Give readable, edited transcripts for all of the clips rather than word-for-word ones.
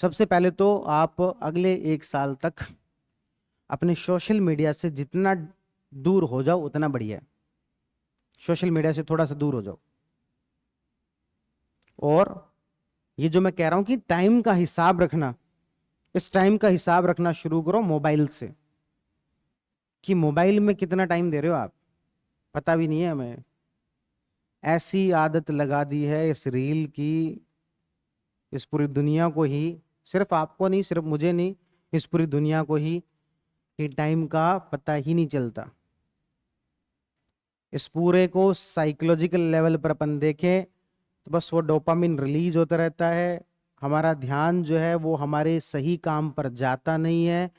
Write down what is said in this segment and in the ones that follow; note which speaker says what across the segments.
Speaker 1: सबसे पहले तो आप अगले 1 साल तक अपने सोशल मीडिया से जितना दूर हो जाओ उतना बढ़िया है। सोशल मीडिया से थोड़ा सा दूर हो जाओ। और ये जो मैं कह रहा हूं कि टाइम का हिसाब रखना, इस टाइम का हिसाब रखना शुरू करो मोबाइल से, कि मोबाइल में कितना टाइम दे रहे हो आप, पता भी नहीं है हमें। ऐसी आदत लगा दी है इस रील की, इस पूरी दुनिया को ही, सिर्फ आपको नहीं, सिर्फ मुझे नहीं, इस पूरी दुनिया को ही, कि टाइम का पता ही नहीं चलता। इस पूरे को साइकोलॉजिकल लेवल पर अपन देखें तो बस वो डोपामिन रिलीज होता रहता है। हमारा ध्यान जो है वो हमारे सही काम पर जाता नहीं है।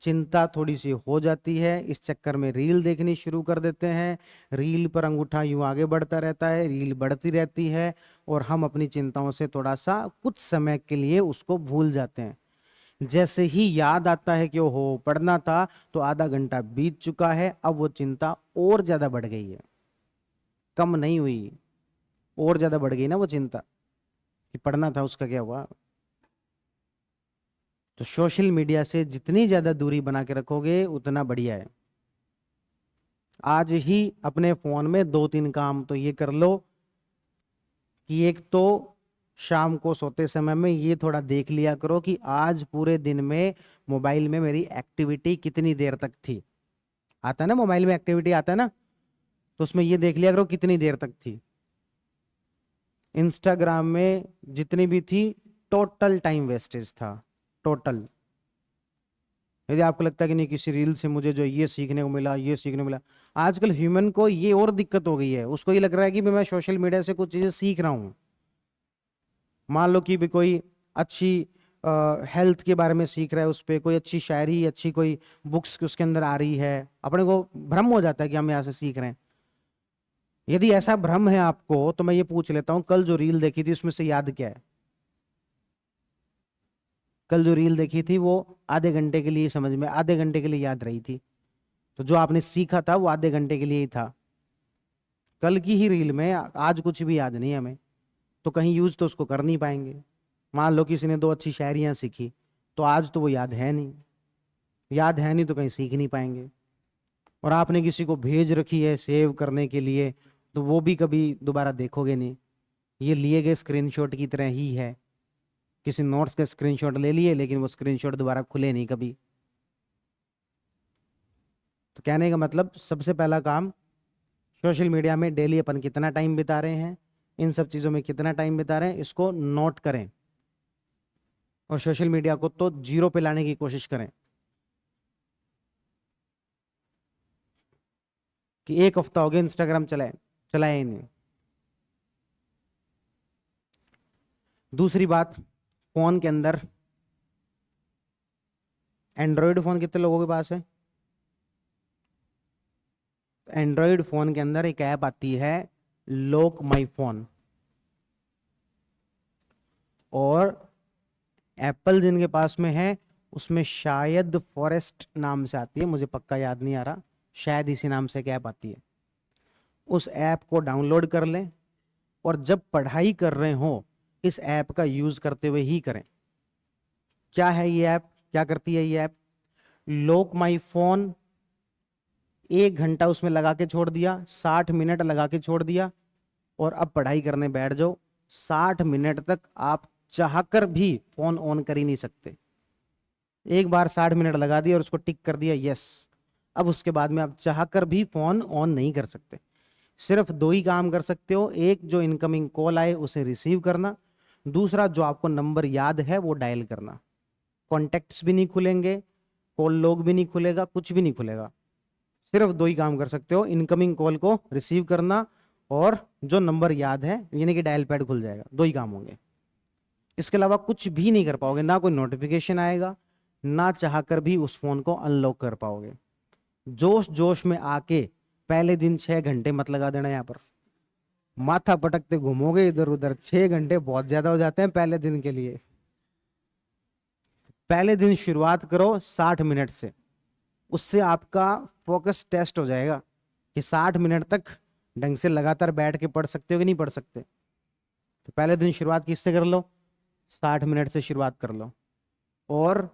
Speaker 1: चिंता थोड़ी सी हो जाती है, इस चक्कर में रील देखनी शुरू कर देते हैं। रील पर अंगूठा यूं आगे बढ़ता रहता है, रील बढ़ती रहती है, और हम अपनी चिंताओं से थोड़ा सा कुछ समय के लिए उसको भूल जाते हैं। जैसे ही याद आता है कि ओहो पढ़ना था, तो आधा घंटा बीत चुका है, अब वो चिंता और ज्यादा बढ़ गई है, कम नहीं हुई, और ज्यादा बढ़ गई ना वो चिंता कि पढ़ना था उसका क्या हुआ। तो सोशल मीडिया से जितनी ज्यादा दूरी बना के रखोगे उतना बढ़िया है। आज ही अपने फोन में 2-3 काम तो ये कर लो कि एक तो शाम को सोते समय में ये थोड़ा देख लिया करो कि आज पूरे दिन में मोबाइल में मेरी एक्टिविटी कितनी देर तक थी। आता है ना मोबाइल में एक्टिविटी, आता है ना, तो उसमें ये देख लिया करो कितनी देर तक थी। इंस्टाग्राम में जितनी भी थी, टोटल टाइम वेस्टेज था, टोटल। यदि आपको लगता है कि नहीं किसी रील से मुझे जो ये सीखने को मिला, ये सीखने को मिला, आजकल ह्यूमन को ये और दिक्कत हो गई है, उसको ये लग रहा है कि मैं सोशल मीडिया से कुछ चीजें सीख रहा हूं। मान लो कि भी कोई अच्छी हेल्थ के बारे में सीख रहा है, उस पर कोई अच्छी शायरी, अच्छी कोई बुक्स उसके अंदर आ रही है, अपने को भ्रम हो जाता है कि हम यहाँ से सीख रहे हैं। यदि ऐसा भ्रम है आपको तो मैं ये पूछ लेता हूं, कल जो रील देखी थी उसमें से याद क्या है? कल जो रील देखी थी वो आधे घंटे के लिए, समझ में आधे घंटे के लिए याद रही थी, तो जो आपने सीखा था वो आधे घंटे के लिए ही था। कल की ही रील में आज कुछ भी याद नहीं है हमें, तो कहीं यूज तो उसको कर नहीं पाएंगे। मान लो किसी ने 2 अच्छी शायरियां सीखी, तो आज तो वो याद है नहीं, याद है नहीं तो कहीं सीख नहीं पाएंगे। और आपने किसी को भेज रखी है सेव करने के लिए, तो वो भी कभी दोबारा देखोगे नहीं, ये लिए गए स्क्रीनशॉट की तरह ही है। किसी नोट्स का स्क्रीनशॉट ले लिए, लेकिन वो स्क्रीनशॉट दोबारा खुले नहीं कभी। तो कहने का मतलब, सबसे पहला काम, सोशल मीडिया में डेली अपन कितना टाइम बिता रहे हैं, इन सब चीज़ों में कितना टाइम बिता रहे हैं, इसको नोट करें। और सोशल मीडिया को तो जीरो पे लाने की कोशिश करें, कि 1 हफ्ता हो गया इंस्टाग्राम चलाए चलाया ही नहीं। दूसरी बात, फोन के अंदर, एंड्रॉयड फोन कितने लोगों के पास है? एंड्रॉयड फोन के अंदर एक ऐप आती है, लॉक माई फोन। और एप्पल जिनके पास में है, उसमें शायद फॉरेस्ट नाम से आती है, मुझे पक्का याद नहीं आ रहा, शायद इसी नाम से एक ऐप आती है। उस ऐप को डाउनलोड कर लें, और जब पढ़ाई कर रहे हो इस ऐप का यूज करते हुए ही करें। क्या है ये ऐप, क्या करती है ये ऐप? लॉक माई फोन, 1 घंटा उसमें लगा के छोड़ दिया, 60 मिनट लगा के छोड़ दिया, और अब पढ़ाई करने बैठ जाओ। 60 मिनट तक आप चाहकर भी फोन ऑन कर ही नहीं सकते। एक बार 60 मिनट लगा दिया और उसको टिक कर दिया यस, अब उसके बाद में आप चाहकर भी फोन ऑन नहीं कर सकते। सिर्फ 2 ही काम कर सकते हो, एक जो इनकमिंग कॉल आए उसे रिसीव करना, दूसरा जो आपको नंबर याद है वो डायल करना। कॉन्टेक्ट्स भी नहीं खुलेंगे, कॉल लॉग भी नहीं खुलेगा, कुछ भी नहीं खुलेगा। सिर्फ 2 ही काम कर सकते हो, इनकमिंग कॉल को रिसीव करना, और जो नंबर याद है यानी कि डायल पैड खुल जाएगा। 2 ही काम होंगे, इसके अलावा कुछ भी नहीं कर पाओगे। ना कोई नोटिफिकेशन आएगा, ना चाहकर भी उस फोन को अनलॉक कर पाओगे। जोश जोश में आके पहले दिन 6 घंटे मत लगा देना यहाँ पर, माथा पटकते घूमोगे इधर उधर। 6 घंटे बहुत ज्यादा हो जाते हैं पहले दिन के लिए। पहले दिन शुरुआत करो 60 मिनट से, उससे आपका फोकस टेस्ट हो जाएगा कि 60 मिनट तक ढंग से लगातार बैठ के पढ़ सकते हो कि नहीं पढ़ सकते। तो पहले दिन शुरुआत किससे कर लो? 60 मिनट से शुरुआत कर लो। और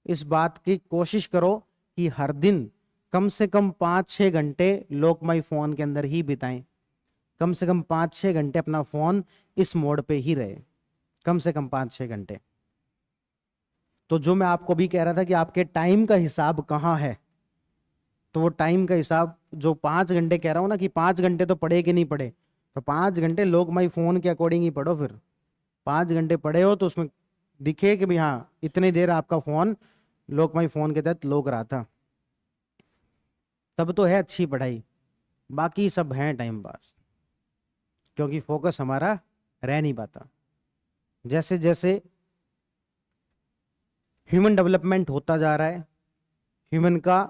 Speaker 1: इस बात की कोशिश करो कि हर दिन कम से कम 5-6 घंटे लॉक माई फोन के अंदर ही बिताएं। कम से कम 5-6 घंटे अपना फोन इस मोड पे ही रहे, कम से कम 5-6 घंटे। तो जो मैं आपको भी कह रहा था कि आपके टाइम का हिसाब कहाँ है, तो वो टाइम का हिसाब जो 5 घंटे कह रहा हूं ना, कि 5 घंटे तो पढ़े कि नहीं पढ़े, तो 5 घंटे लॉक माई फोन के अकॉर्डिंग ही पढ़ो। फिर 5 घंटे पढ़े हो तो उसमें दिखे कि भाई हाँ इतनी देर आपका फोन लॉक माई फोन के तहत लॉक रहा था, तब तो है अच्छी पढ़ाई। बाकी सब है टाइम पास, क्योंकि फोकस हमारा रह नहीं पाता। जैसे जैसे ह्यूमन डेवलपमेंट होता जा रहा है, ह्यूमन का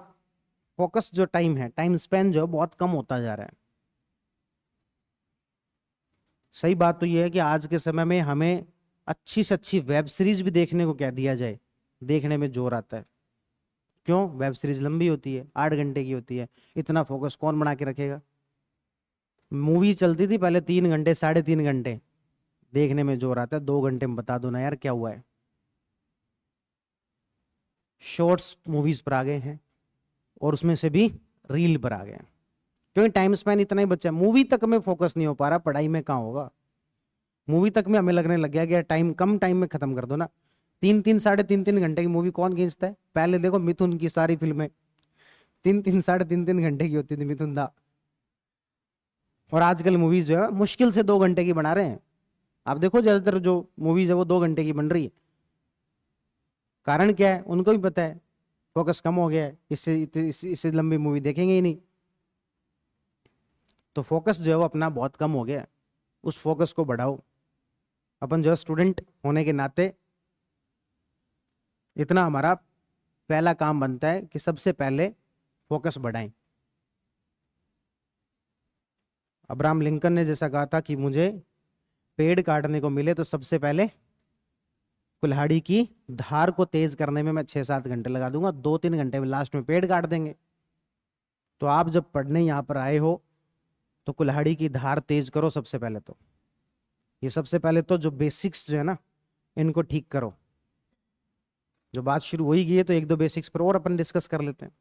Speaker 1: फोकस जो टाइम है, टाइम स्पेन जो है बहुत कम होता जा रहा है। सही बात तो यह है कि आज के समय में हमें अच्छी से अच्छी वेब सीरीज भी देखने को क्या दिया जाए, देखने में जोर आता है। क्यों? वेब सीरीज लंबी होती है, 8 घंटे की होती है, इतना फोकस कौन बना के रखेगा। मूवी चलती थी पहले 3 घंटे 3.5 घंटे, देखने में जोर आता है, 2 घंटे में बता दो ना यार क्या हुआ है। शॉर्ट्स मूवीज पर आ गए हैं, और उसमें से भी रील पर आ गए हैं, क्योंकि टाइम स्पेन इतना ही बचा। मूवी तक में फोकस नहीं हो पा रहा, पढ़ाई में कहाँ होगा। मूवी तक में हमें लगने लग गया कि यार टाइम कम टाइम में खत्म कर दो ना। 3-3 साढ़े 3 3 घंटे की मूवी कौन खींचता है? पहले देखो मिथुन की सारी फिल्में 3-3 साढ़े 3 3 घंटे की होती थी, मिथुन दा। और आजकल मूवीज जो है मुश्किल से 2 घंटे की बना रहे हैं। आप देखो ज्यादातर जो मूवीज है वो 2 घंटे की बन रही है। कारण क्या है? उनको भी पता है फोकस कम हो गया है, इससे लंबी मूवी देखेंगे ही नहीं। तो फोकस जो है वो अपना बहुत कम हो गया है, उस फोकस को बढ़ाओ। अपन जो है स्टूडेंट होने के नाते इतना हमारा पहला काम बनता है कि सबसे पहले फोकस बढ़ाएं। अब्राहम लिंकन ने जैसा कहा था कि मुझे पेड़ काटने को मिले तो सबसे पहले कुल्हाड़ी की धार को तेज करने में मैं 6-7 घंटे लगा दूंगा, 2-3 घंटे में लास्ट में पेड़ काट देंगे। तो आप जब पढ़ने यहाँ पर आए हो तो कुल्हाड़ी की धार तेज करो सबसे पहले। तो ये सबसे पहले तो जो बेसिक्स जो है ना, इनको ठीक करो। जो बात शुरू हो ही गई है तो 1-2 बेसिक्स पर और अपन डिस्कस कर लेते हैं।